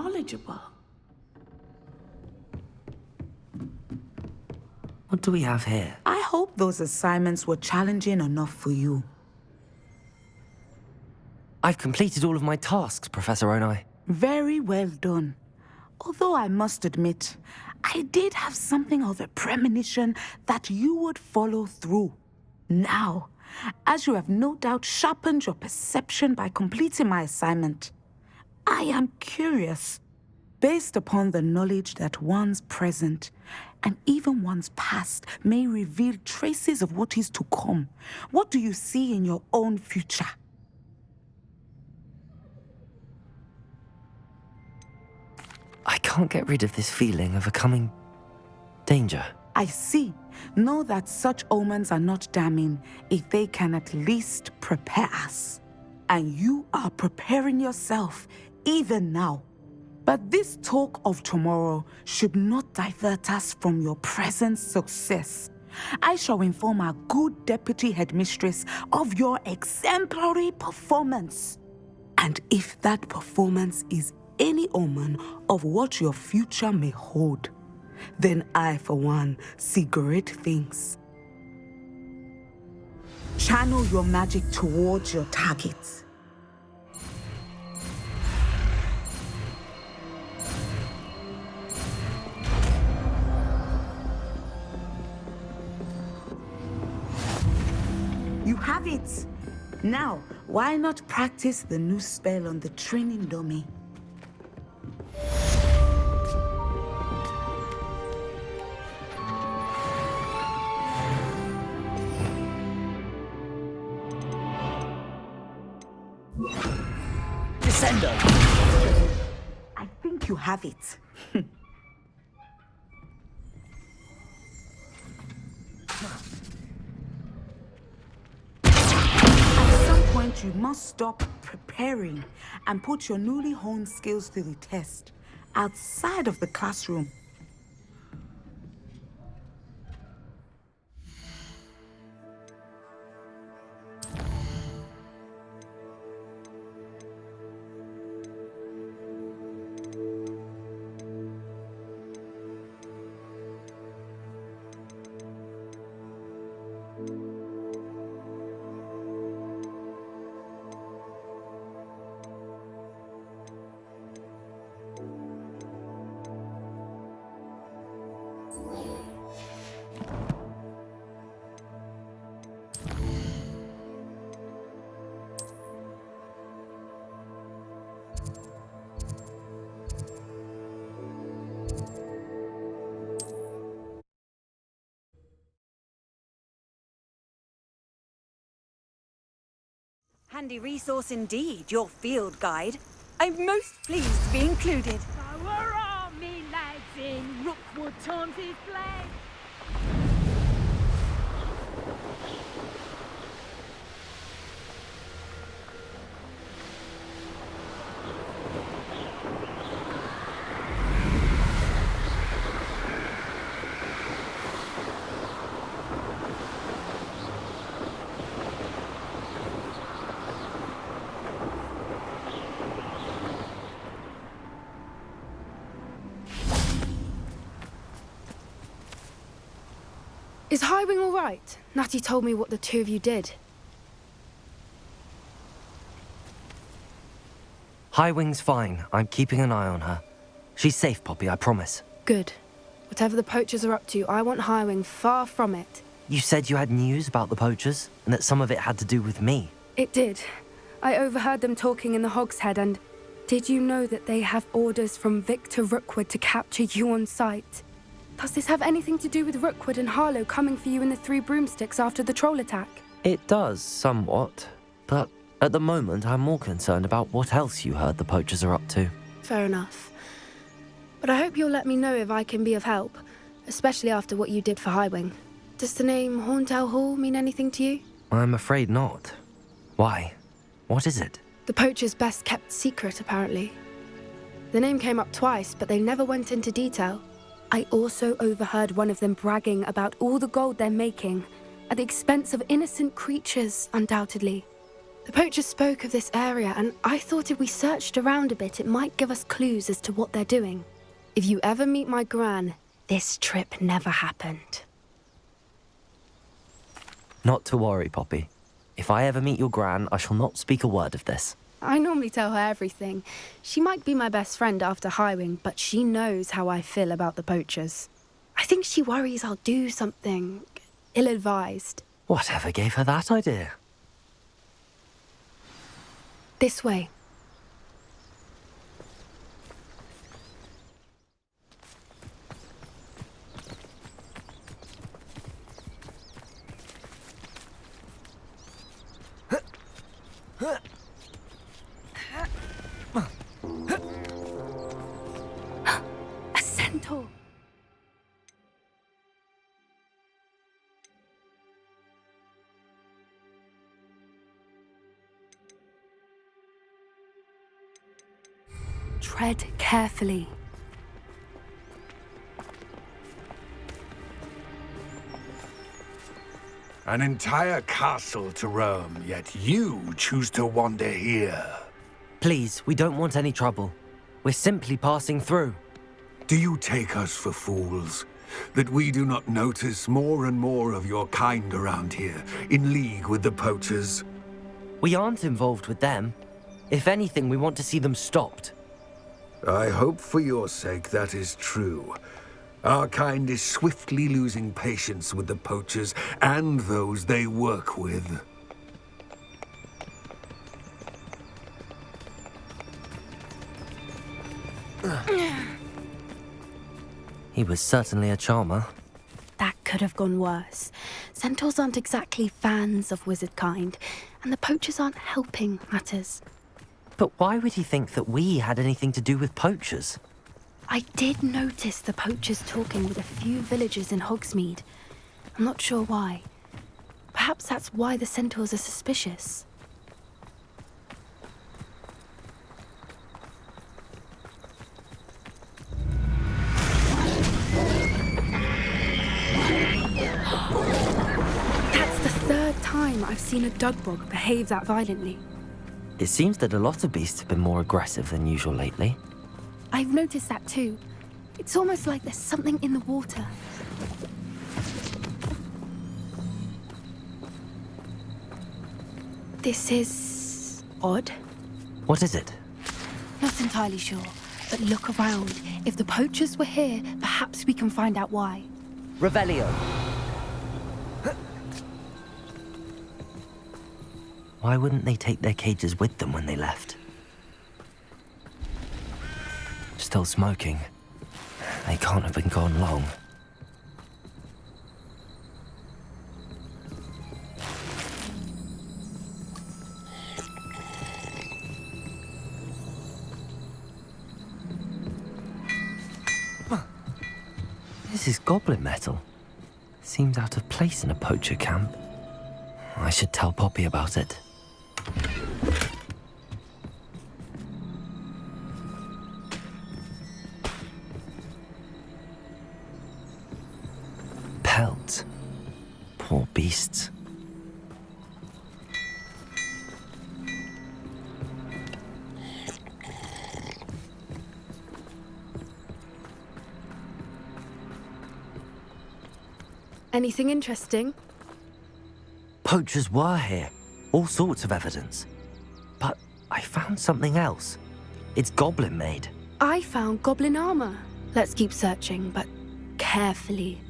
knowledgeable. What do we have here? I hope those assignments were challenging enough for you. I've completed all of my tasks, Professor Onai. Very well done. Although I must admit, I did have something of a premonition that you would follow through. Now, as you have no doubt sharpened your perception by completing my assignment, I am curious, based upon the knowledge that one's present and even one's past may reveal traces of what is to come. What do you see in your own future? I can't get rid of this feeling of a coming danger. I see. Know that such omens are not damning if they can at least prepare us. And you are preparing yourself even now. But this talk of tomorrow should not divert us from your present success. I shall inform our good deputy headmistress of your exemplary performance. And if that performance is any omen of what your future may hold, then I, for one, see great things. Channel your magic towards your targets. You have it! Now, why not practice the new spell on the training dummy? Descendo! I think you have it. At some point, you must stop preparing and put your newly honed skills to the test outside of the classroom. Handy resource indeed, your field guide. I'm most pleased to be included. Our army lads in Rookwood taunted flag. Is Highwing all right? Natty told me what the two of you did. Highwing's fine. I'm keeping an eye on her. She's safe, Poppy, I promise. Good. Whatever the poachers are up to, I want Highwing far from it. You said you had news about the poachers, and that some of it had to do with me. It did. I overheard them talking in the Hogshead, and did you know that they have orders from Victor Rookwood to capture you on sight? Does this have anything to do with Rookwood and Harlow coming for you in the Three Broomsticks after the troll attack? It does, somewhat. But at the moment, I'm more concerned about what else you heard the poachers are up to. Fair enough. But I hope you'll let me know if I can be of help, especially after what you did for Highwing. Does the name Horntail Hall mean anything to you? I'm afraid not. Why? What is it? The poachers' best-kept secret, apparently. The name came up twice, but they never went into detail. I also overheard one of them bragging about all the gold they're making, at the expense of innocent creatures, undoubtedly. The poacher spoke of this area, and I thought if we searched around a bit, it might give us clues as to what they're doing. If you ever meet my gran, this trip never happened. Not to worry, Poppy. If I ever meet your gran, I shall not speak a word of this. I normally tell her everything. She might be my best friend after Highwing, but she knows how I feel about the poachers. I think she worries I'll do something ill-advised. Whatever gave her that idea? This way. A centaur. Tread carefully. An entire castle to roam, yet you choose to wander here. Please, we don't want any trouble. We're simply passing through. Do you take us for fools? That we do not notice more and more of your kind around here, in league with the poachers? We aren't involved with them. If anything, we want to see them stopped. I hope for your sake that is true. Our kind is swiftly losing patience with the poachers and those they work with. He was certainly a charmer. That could have gone worse. Centaurs aren't exactly fans of wizard kind, and the poachers aren't helping matters. But why would he think that we had anything to do with poachers? I did notice the poachers talking with a few villagers in Hogsmeade. I'm not sure why. Perhaps that's why the centaurs are suspicious. That's the third time I've seen a dugbog behave that violently. It seems that a lot of beasts have been more aggressive than usual lately. I've noticed that too. It's almost like there's something in the water. This is odd. What is it? Not entirely sure, but look around. If the poachers were here, perhaps we can find out why. Revelio. Why wouldn't they take their cages with them when they left? Still smoking. They can't have been gone long. This is goblin metal. Seems out of place in a poacher camp. I should tell Poppy about it. Pelt. Poor beasts. Anything interesting? Poachers were here. All sorts of evidence. But I found something else. It's goblin made. I found goblin armor. Let's keep searching, but carefully.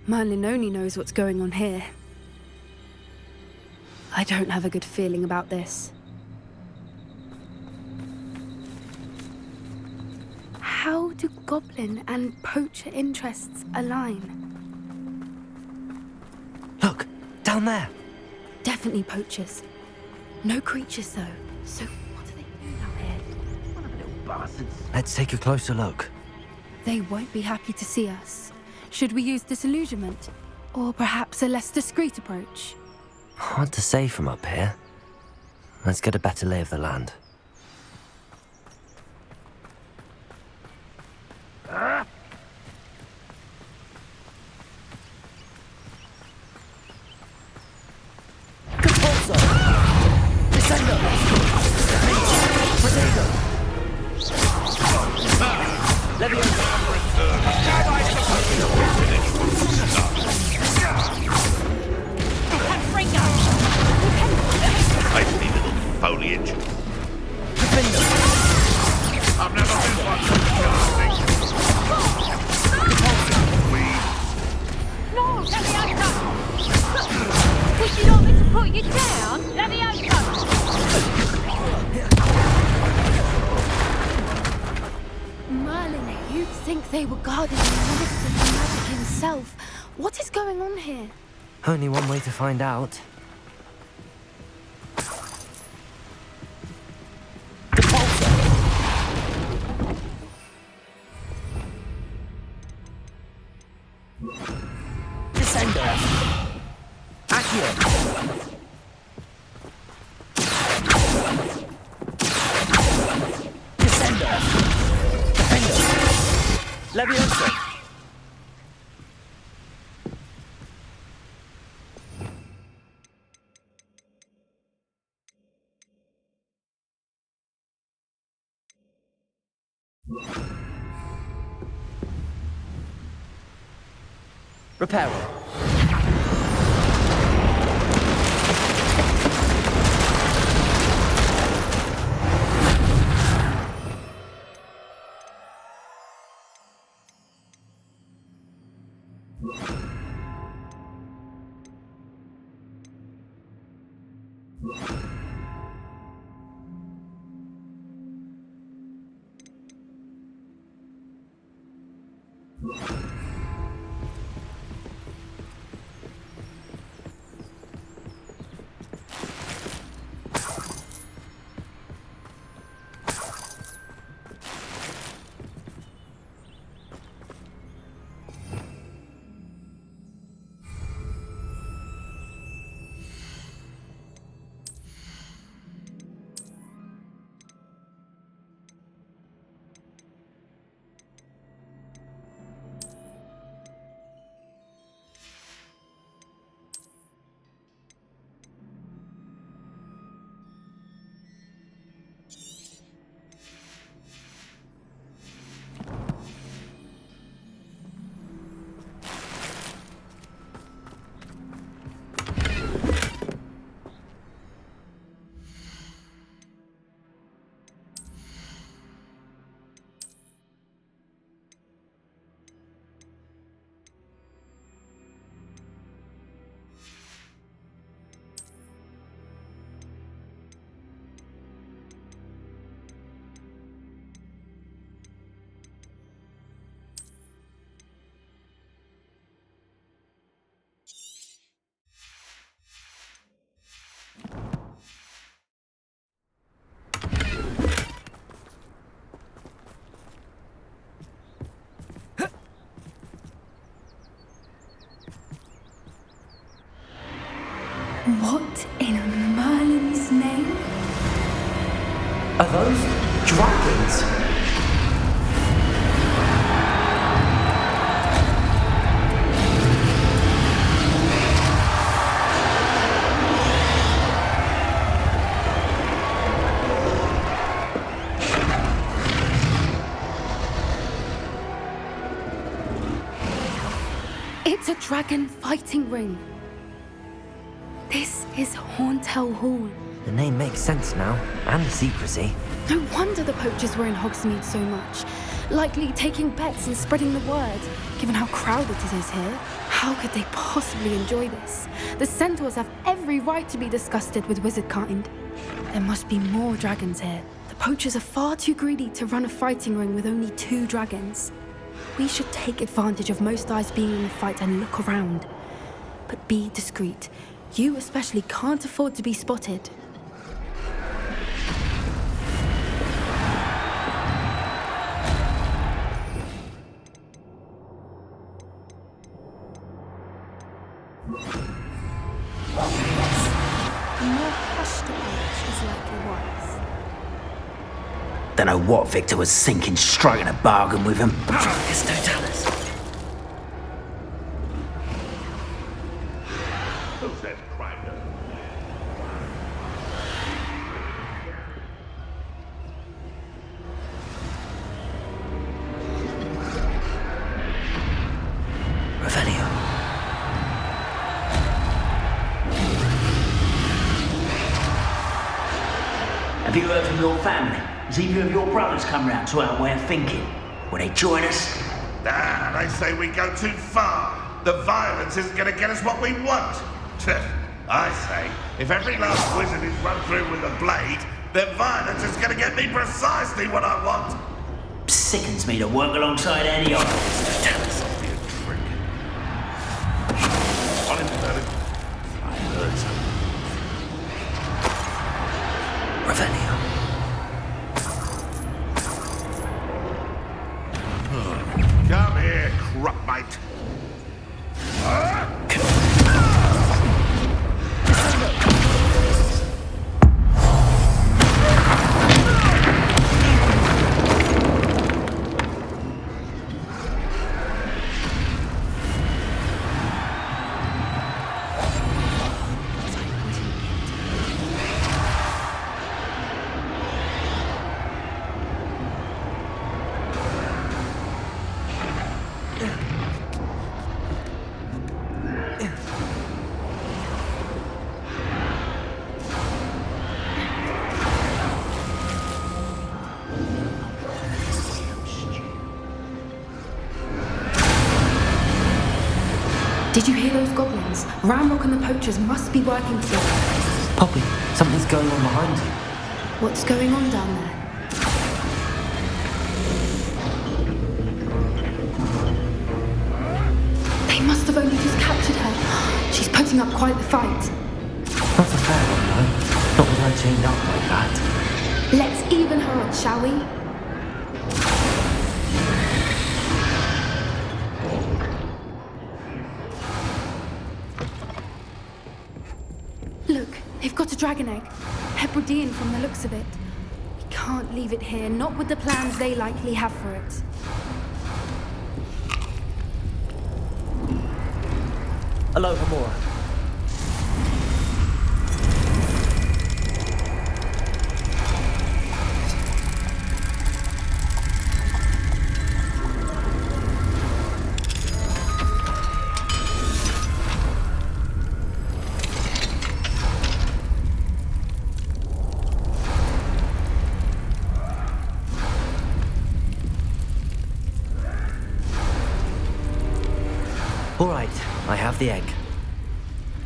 Merlin only knows what's going on here. I don't have a good feeling about this. How do goblin and poacher interests align? Look, down there. Definitely poachers. No creatures, though. So what do they do out here? What a little bastards. Let's take a closer look. They won't be happy to see us. Should we use disillusionment? Or perhaps a less discreet approach? Hard to say from up here. Let's get a better lay of the land. Tasty little foliage. I've never been one for charging. No, Leviosa! Would you like me to put you down, Leviosa? Merlin, you'd think they were guarding the minister of magic himself. What is going on here? Only one way to find out. Leviosa! Reparo. What in Merlin's name? Are those dragons? It's a dragon fighting ring. This is Hauntel Hall. The name makes sense now, and the secrecy. No wonder the poachers were in Hogsmeade so much. Likely taking bets and spreading the word, given how crowded it is here. How could they possibly enjoy this? The centaurs have every right to be disgusted with wizardkind. There must be more dragons here. The poachers are far too greedy to run a fighting ring with only 2 dragons. We should take advantage of most eyes being in the fight and look around. But be discreet. You especially can't afford to be spotted. The more hushed approach is likely wise. Don't know what Victor was thinking, striking a bargain with him. It's no tellers. Who's that crier? Have you heard from your family? Has either of your brothers come round to our way of thinking? Will they join us? Nah, they say we go too far. The violence isn't going to get us what we want. I say, if every last wizard is run through with a blade, then violence is going to get me precisely what I want. Sickens me to work alongside any of us. This will be a trick. On him, Merlin. I heard something. Revelio. Come here, crupmate. Did you hear those goblins? Ramrock and the poachers must be working together. Poppy, something's going on behind you. What's going on down there? They must have only just captured her. She's putting up quite the fight. Not a fair one, though. Not with her chained up like that. Let's even her on, shall we? Look, they've got a dragon egg. Hebridean from the looks of it. We can't leave it here, not with the plans they likely have for it. Aloha, Mora. All right, I have the egg.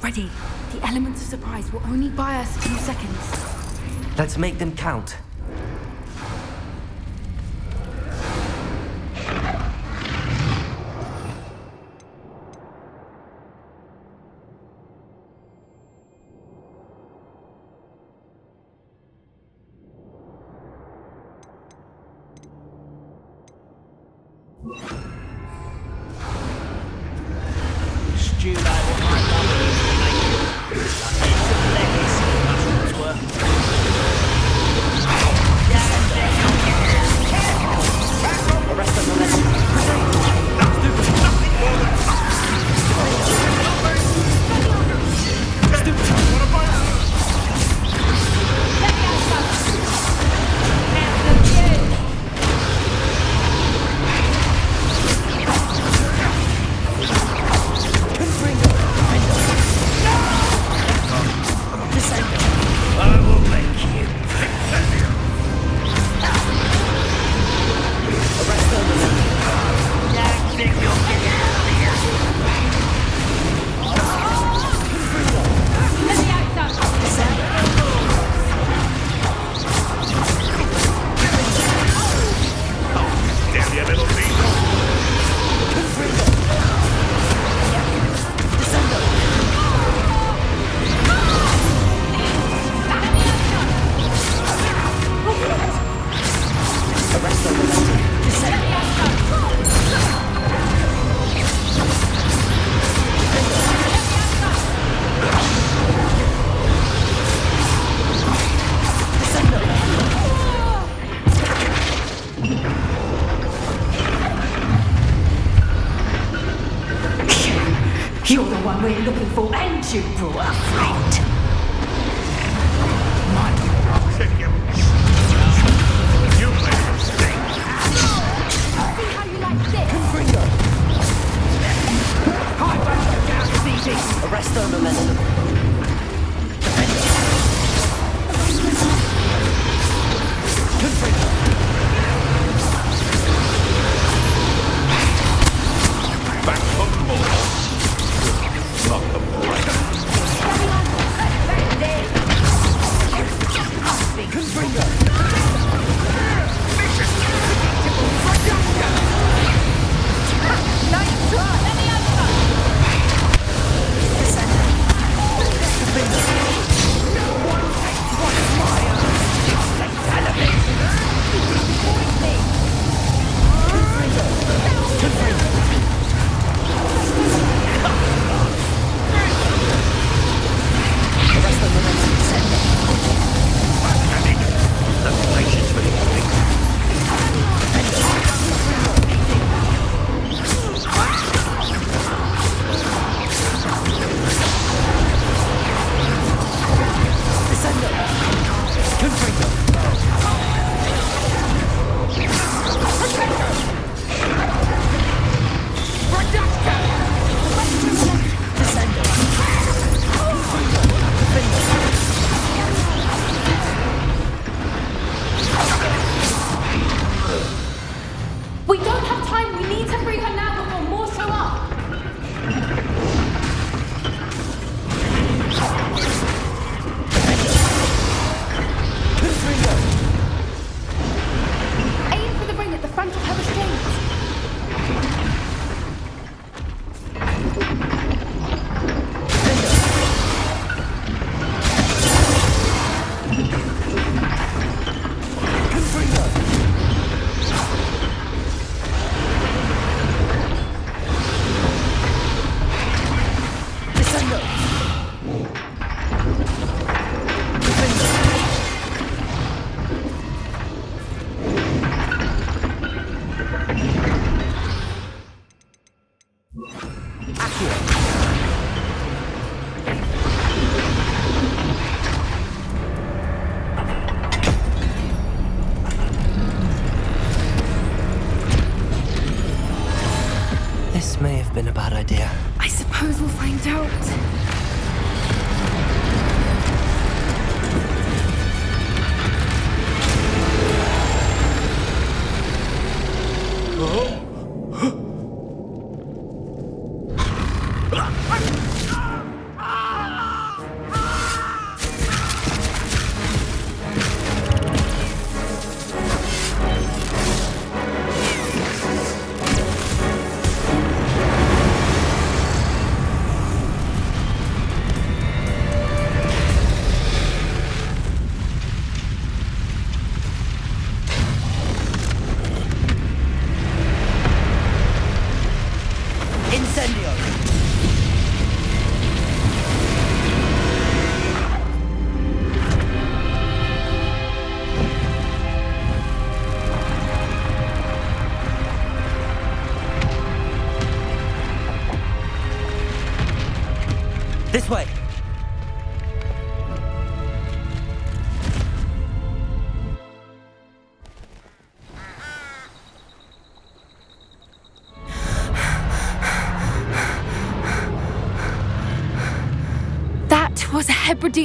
Ready. The elements of surprise will only buy us a few seconds. Let's make them count. You're the one we're looking for, and you brought a friend. You made a mistake. See how you like this? Confringo! I won't go down this easy. Arrest their momentum.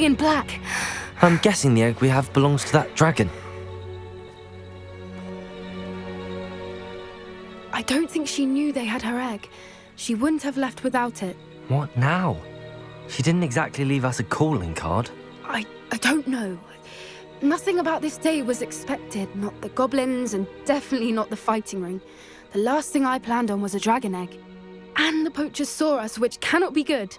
Everything in black. I'm guessing the egg we have belongs to that dragon. I don't think she knew they had her egg. She wouldn't have left without it. What now? She didn't exactly leave us a calling card. I don't know. Nothing about this day was expected. Not the goblins, and definitely not the fighting ring. The last thing I planned on was a dragon egg. And the poachers saw us, which cannot be good.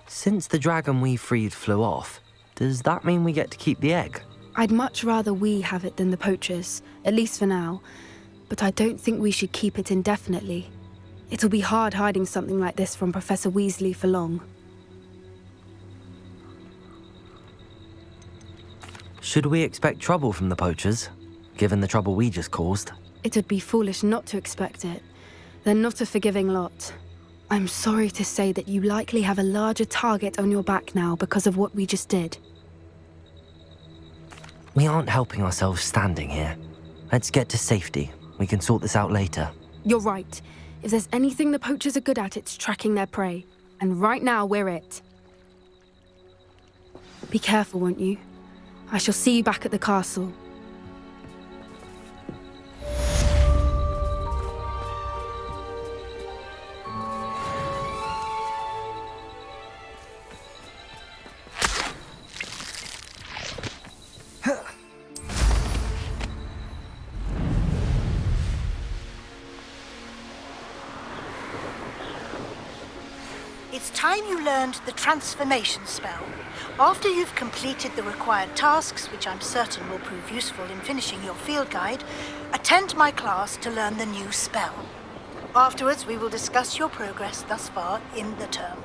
Since the dragon we freed flew off, does that mean we get to keep the egg? I'd much rather we have it than the poachers, at least for now. But I don't think we should keep it indefinitely. It'll be hard hiding something like this from Professor Weasley for long. Should we expect trouble from the poachers, given the trouble we just caused? It would be foolish not to expect it. They're not a forgiving lot. I'm sorry to say that you likely have a larger target on your back now because of what we just did. We aren't helping ourselves standing here. Let's get to safety. We can sort this out later. You're right. If there's anything the poachers are good at, it's tracking their prey. And right now, we're it. Be careful, won't you? I shall see you back at the castle. It's time you learned the transformation spell. After you've completed the required tasks, which I'm certain will prove useful in finishing your field guide, attend my class to learn the new spell. Afterwards, we will discuss your progress thus far in the term.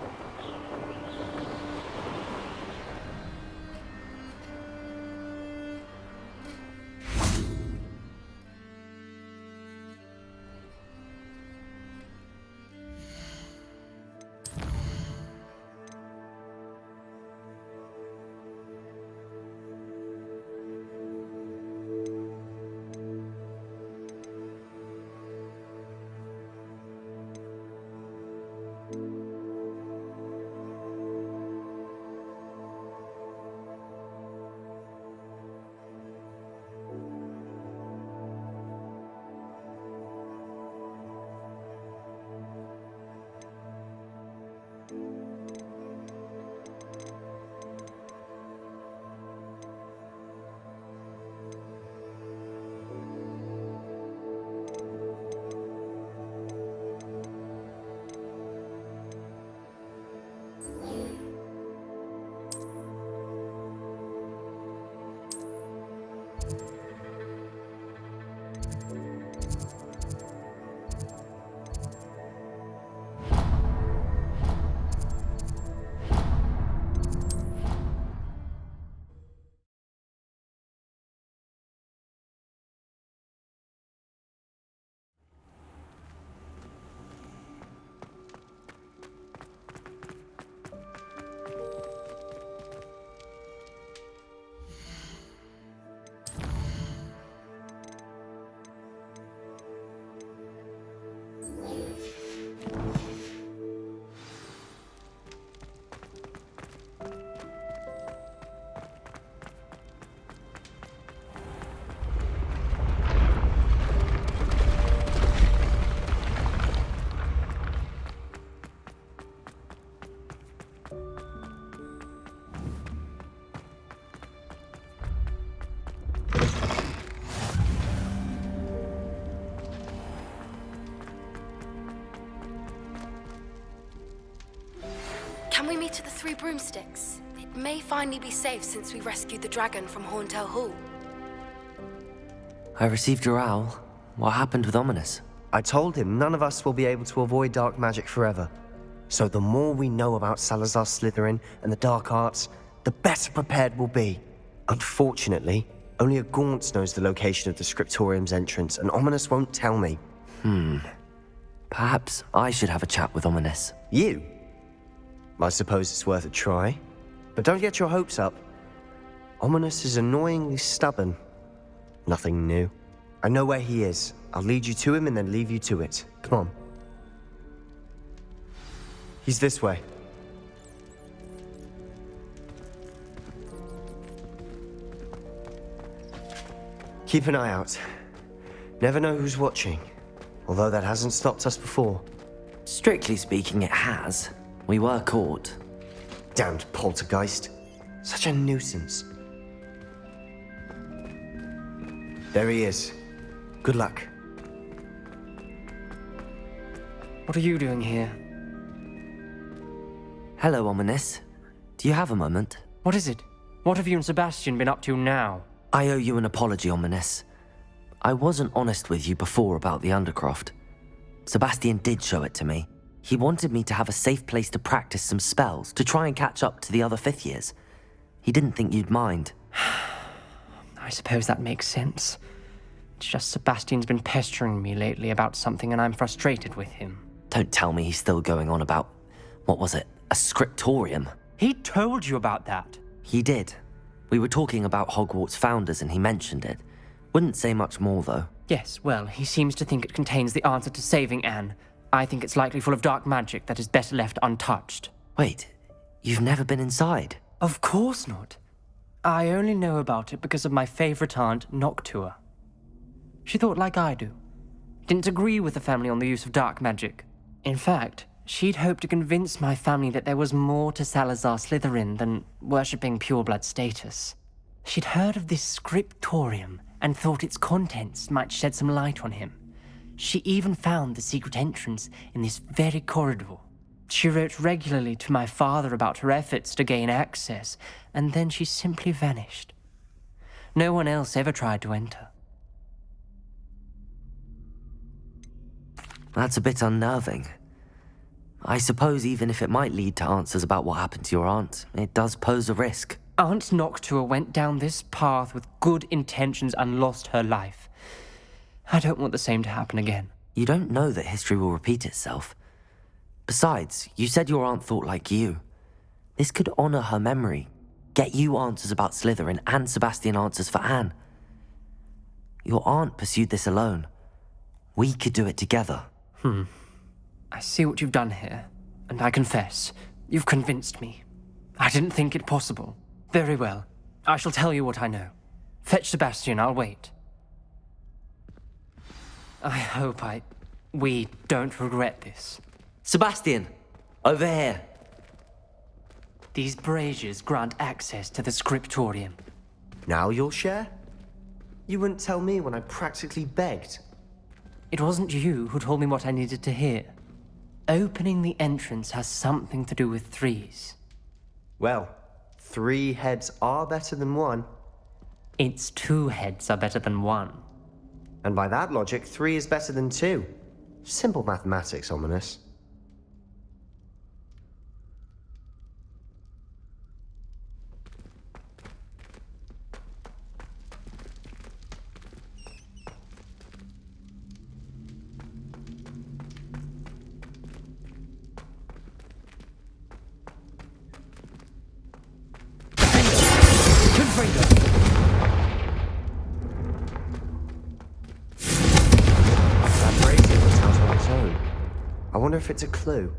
Can we meet at the Three Broomsticks? It may finally be safe since we rescued the dragon from Horntail Hall. I received your owl. What happened with Ominous? I told him none of us will be able to avoid dark magic forever. So the more we know about Salazar Slytherin and the dark arts, the better prepared we'll be. Unfortunately, only a Gaunt knows the location of the Scriptorium's entrance, and Ominous won't tell me. Perhaps I should have a chat with Ominous. You? I suppose it's worth a try. But don't get your hopes up. Ominous is annoyingly stubborn. Nothing new. I know where he is. I'll lead you to him and then leave you to it. Come on. He's this way. Keep an eye out. Never know who's watching. Although that hasn't stopped us before. Strictly speaking, it has. We were caught. Damned poltergeist. Such a nuisance. There he is. Good luck. What are you doing here? Hello, Ominous. Do you have a moment? What is it? What have you and Sebastian been up to now? I owe you an apology, Ominous. I wasn't honest with you before about the Undercroft. Sebastian did show it to me. He wanted me to have a safe place to practice some spells, to try and catch up to the other 5th years. He didn't think you'd mind. I suppose that makes sense. It's just Sebastian's been pestering me lately about something and I'm frustrated with him. Don't tell me he's still going on about, what was it, a scriptorium? He told you about that? He did. We were talking about Hogwarts founders and he mentioned it. Wouldn't say much more, though. Yes, well, he seems to think it contains the answer to saving Anne. I think it's likely full of dark magic that is better left untouched. Wait, you've never been inside? Of course not. I only know about it because of my favorite aunt, Noctua. She thought like I do. Didn't agree with the family on the use of dark magic. In fact, she'd hoped to convince my family that there was more to Salazar Slytherin than worshipping pureblood status. She'd heard of this scriptorium and thought its contents might shed some light on him. She even found the secret entrance in this very corridor. She wrote regularly to my father about her efforts to gain access, and then she simply vanished. No one else ever tried to enter. That's a bit unnerving. I suppose even if it might lead to answers about what happened to your aunt, it does pose a risk. Aunt Noctua went down this path with good intentions and lost her life. I don't want the same to happen again. You don't know that history will repeat itself. Besides, you said your aunt thought like you. This could honor her memory, get you answers about Slytherin and Sebastian answers for Anne. Your aunt pursued this alone. We could do it together. I see what you've done here, and I confess, you've convinced me. I didn't think it possible. Very well. I shall tell you what I know. Fetch Sebastian, I'll wait. I hope we don't regret this. Sebastian! Over here! These braziers grant access to the scriptorium. Now you'll share? You wouldn't tell me when I practically begged. It wasn't you who told me what I needed to hear. Opening the entrance has something to do with 3s. Well, 3 heads are better than 1. It's 2 heads are better than 1. And by that logic, 3 is better than 2. Simple mathematics, Ominous. I wonder if it's a clue.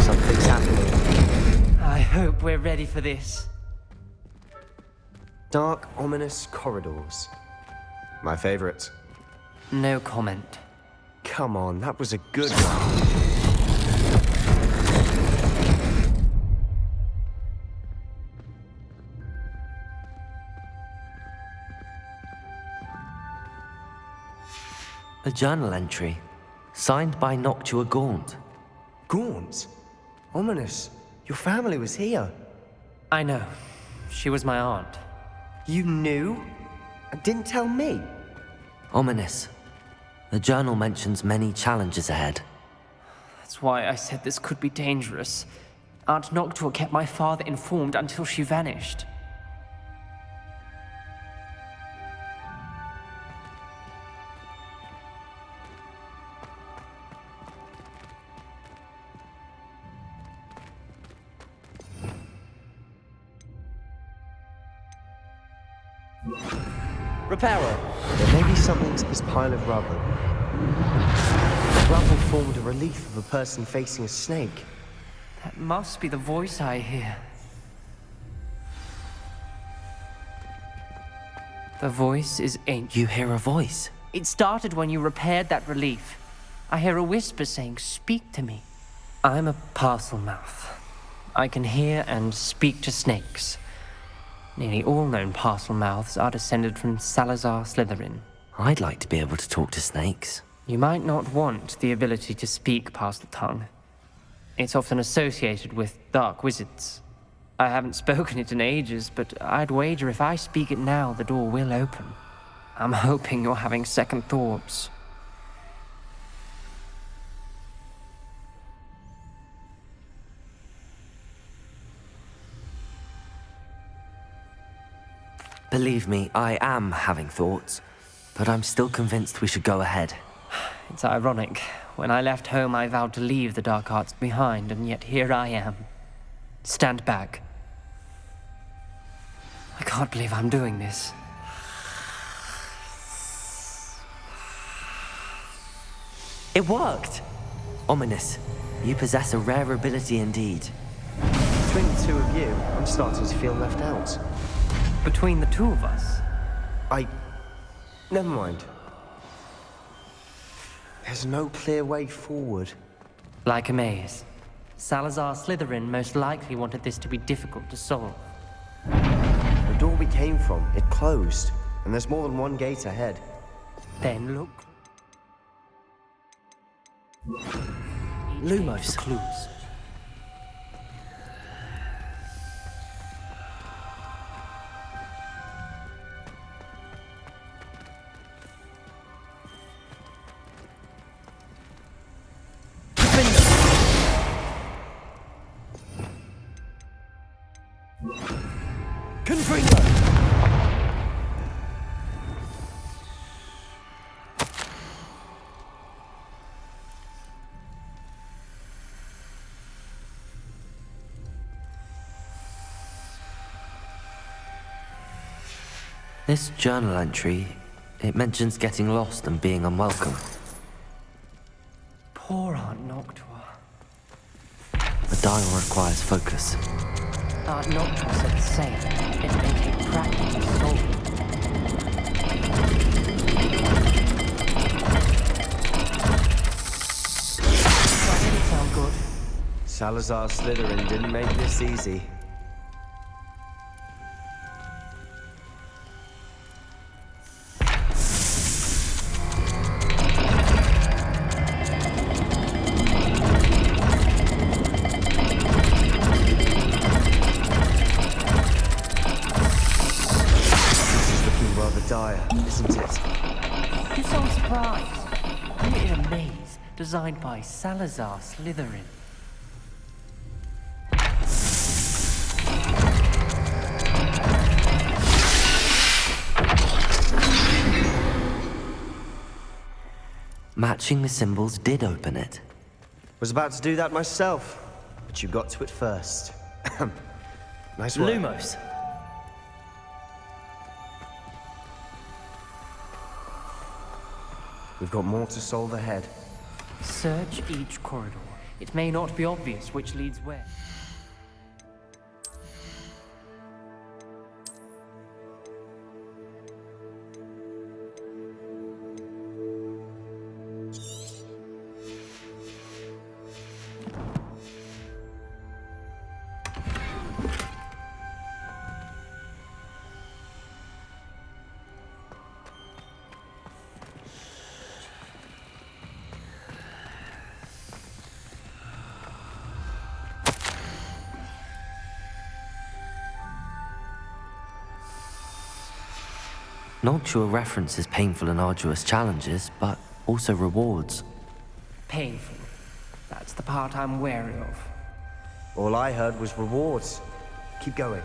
Something's happening. I hope we're ready for this. Dark, ominous corridors. My favorite. No comment. Come on, that was a good one. A journal entry, signed by Noctua Gaunt. Gaunt? Ominous, your family was here. I know. She was my aunt. You knew? And didn't tell me? Ominous. The journal mentions many challenges ahead. That's why I said this could be dangerous. Aunt Noctua kept my father informed until she vanished. Repairer! There may be something to this pile of rubble. The rubble formed a relief of a person facing a snake. That must be the voice I hear. The voice is ancient. You hear a voice? It started when you repaired that relief. I hear a whisper saying, "Speak to me." I'm a parcel mouth. I can hear and speak to snakes. Nearly all known parcel mouths are descended from SALAZAR Slytherin. I'd like to be able to talk to snakes. You might not want the ability to speak parcel tongue. It's often associated with dark wizards. I haven't spoken it in ages, but I'd wager if I speak it now, the door will open. I'm hoping you're having second thoughts. Believe me, I am having thoughts, but I'm still convinced we should go ahead. It's ironic. When I left home, I vowed to leave the dark arts behind, and yet here I am. Stand back. I can't believe I'm doing this. It worked! Ominous. You possess a rare ability indeed. Between the two of you, I'm starting to feel left out. Between the two of us? Never mind. There's no clear way forward. Like a maze. Salazar Slytherin most likely wanted this to be difficult to solve. The door we came from, it closed, and there's more than one gate ahead. Then look. Lumos. Clues. This journal entry, it mentions getting lost and being unwelcome. Poor Aunt Noctua. The dial requires focus. Aunt Noctua said the same. It may take practice to solve it. That didn't sound good. Salazar Slytherin didn't make this easy. Designed by Salazar Slytherin. Matching the symbols did open it. Was about to do that myself, but you got to it first. Nice work. Lumos. We've got more to solve ahead. Search each corridor. It may not be obvious which leads where. Noctua references painful and arduous challenges, but also rewards. Painful. That's the part I'm wary of. All I heard was rewards. Keep going.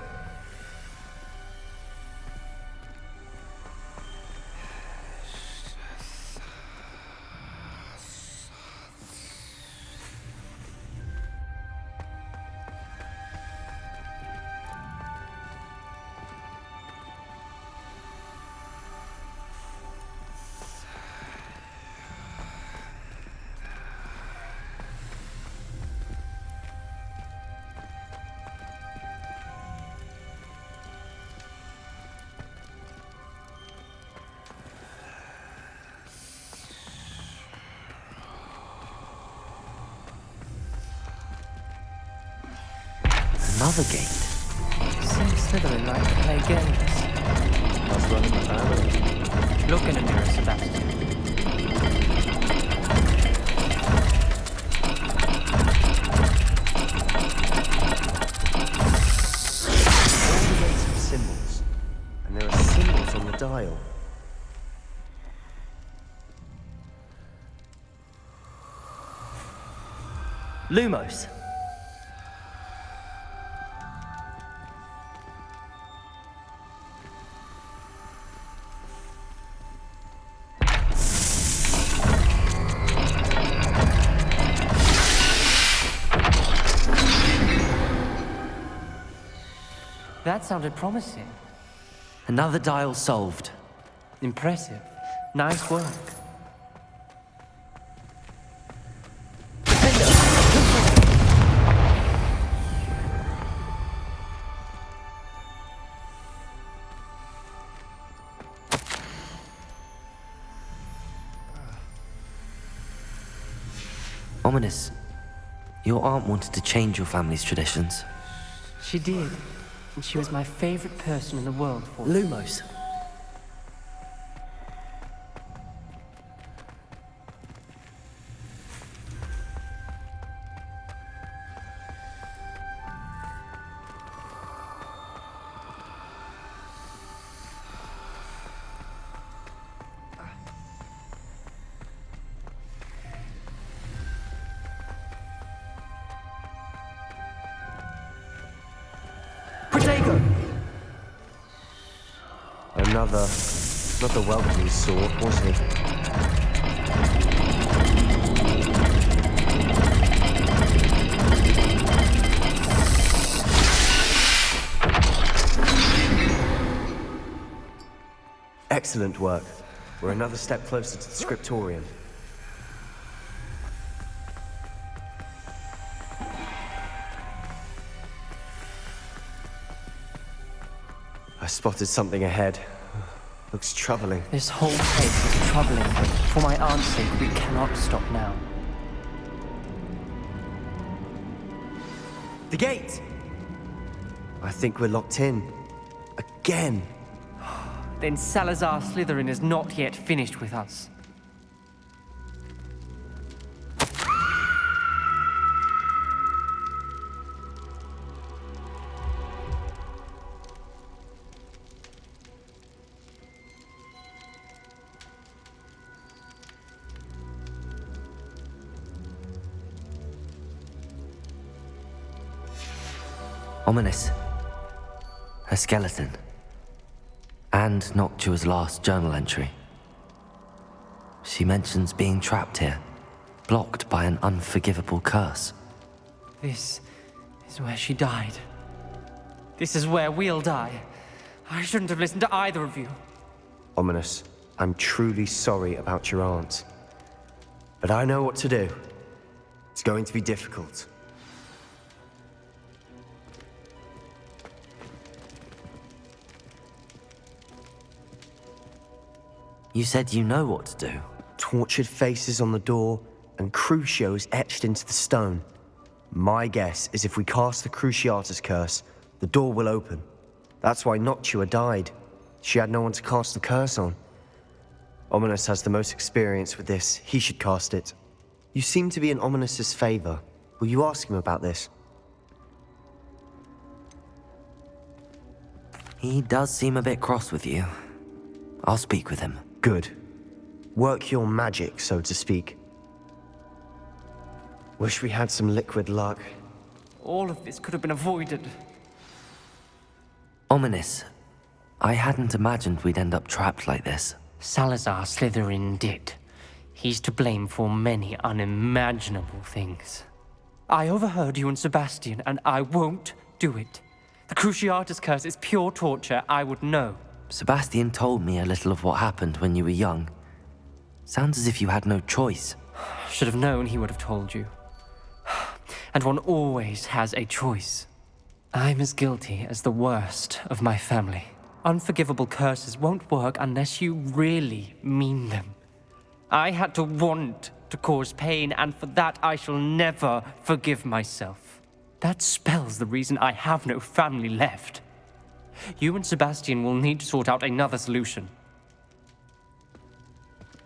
Another gate. Seems Slytherin like to play games. That's running the family. Look in the mirror, Sebastian. All the gates have symbols, and there are symbols on the dial. Lumos. That sounded promising. Another dial solved. Impressive. Nice work. Ominous. Your aunt wanted to change your family's traditions. She did. And she was my favorite person in the world for it. Lumos. Another welcoming sword, was he? Excellent work. We're another step closer to the scriptorium. I spotted something ahead. Looks troubling. This whole place is troubling. For my aunt's sake, we cannot stop now. The gate! I think we're locked in. Again. Then Salazar Slytherin is not yet finished with us. Ominous. Her skeleton. And Noctua's last journal entry. She mentions being trapped here, blocked by an unforgivable curse. This is where she died. This is where we'll die. I shouldn't have listened to either of you. Ominous, I'm truly sorry about your aunt. But I know what to do. It's going to be difficult. You said you know what to do. Tortured faces on the door and Crucios etched into the stone. My guess is if we cast the Cruciatus curse, the door will open. That's why Noctua died. She had no one to cast the curse on. Ominous has the most experience with this. He should cast it. You seem to be in Ominous's favor. Will you ask him about this? He does seem a bit cross with you. I'll speak with him. Good. Work your magic, so to speak. Wish we had some liquid luck. All of this could have been avoided. Ominous. I hadn't imagined we'd end up trapped like this. Salazar Slytherin did. He's to blame for many unimaginable things. I overheard you and Sebastian, and I won't do it. The Cruciatus curse is pure torture. I would know. Sebastian told me a little of what happened when you were young. Sounds as if you had no choice. Should have known he would have told you. And one always has a choice. I'm as guilty as the worst of my family. Unforgivable curses won't work unless you really mean them. I had to want to cause pain, and for that I shall never forgive myself. That spell's the reason I have no family left. You and Sebastian will need to sort out another solution.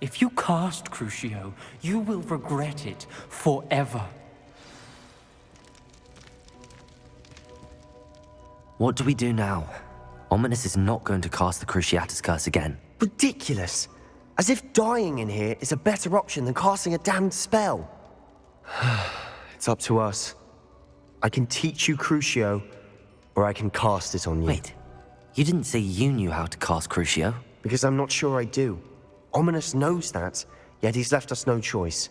If you cast Crucio, you will regret it forever. What do we do now? Ominous is not going to cast the Cruciatus Curse again. Ridiculous! As if dying in here is a better option than casting a damned spell. It's up to us. I can teach you Crucio, or I can cast it on you. Wait, you didn't say you knew how to cast Crucio? Because I'm not sure I do. Ominous knows that, yet he's left us no choice.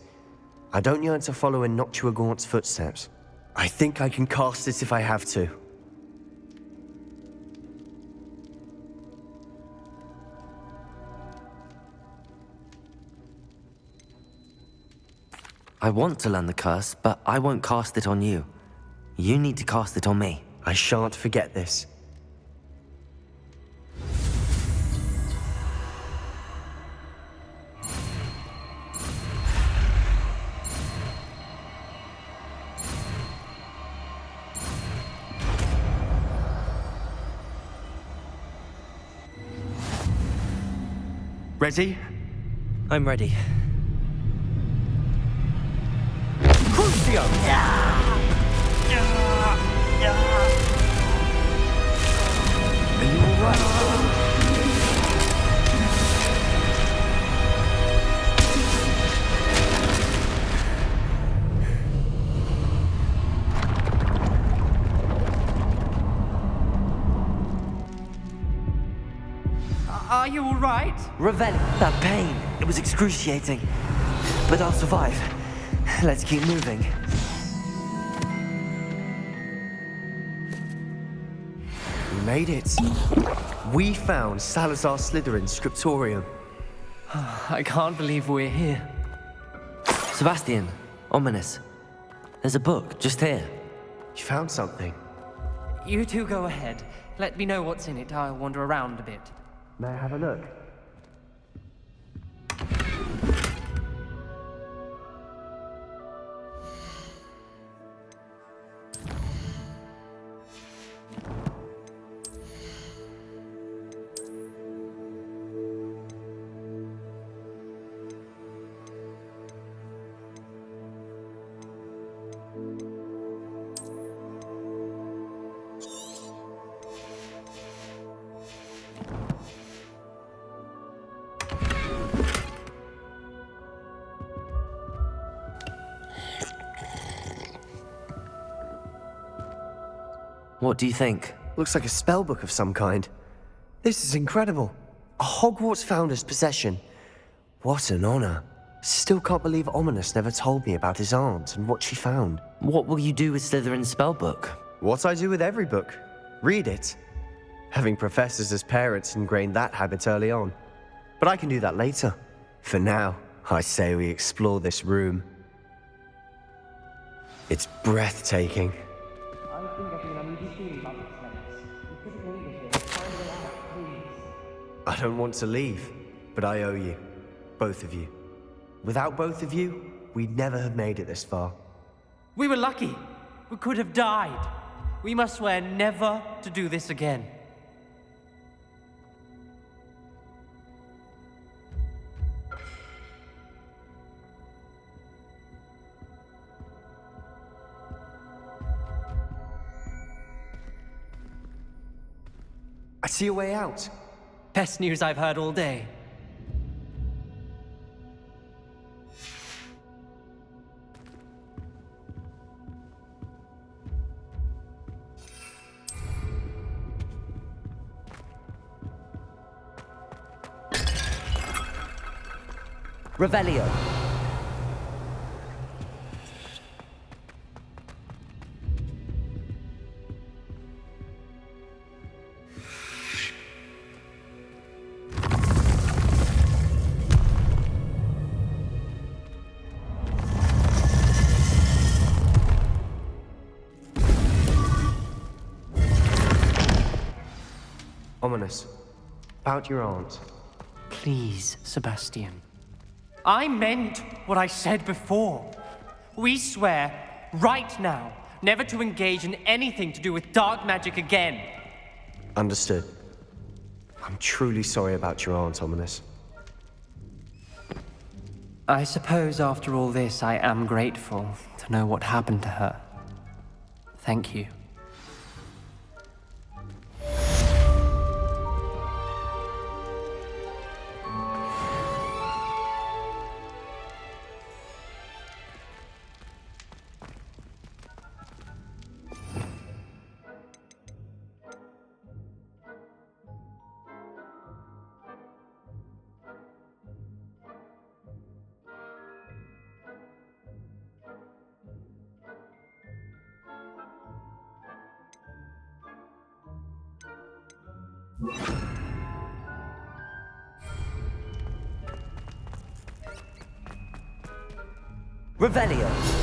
I don't yearn to follow in Noctua Gaunt's footsteps. I think I can cast it if I have to. I want to learn the curse, but I won't cast it on you. You need to cast it on me. I shan't forget this. Ready? I'm ready. Crucio! Are you alright? Are you alright? Revel, that pain. It was excruciating. But I'll survive. Let's keep moving. We made it. We found Salazar Slytherin's scriptorium. I can't believe we're here. Sebastian, Ominous. There's a book just here. You found something? You two go ahead. Let me know what's in it. I'll wander around a bit. May I have a look? What do you think? Looks like a spellbook of some kind. This is incredible. A Hogwarts founder's possession. What an honor. Still can't believe Ominous never told me about his aunt and what she found. What will you do with Slytherin's spellbook? What I do with every book. Read it. Having professors as parents ingrained that habit early on. But I can do that later. For now, I say we explore this room. It's breathtaking. I don't want to leave, but I owe you. Both of you. Without both of you, we'd never have made it this far. We were lucky. We could have died. We must swear never to do this again. I see a way out. Best news I've heard all day. Revelio. Ominous. About your aunt. Please, Sebastian. I meant what I said before. We swear, right now, never to engage in anything to do with dark magic again. Understood. I'm truly sorry about your aunt, Ominous. I suppose after all this, I am grateful to know what happened to her. Thank you. Revelio.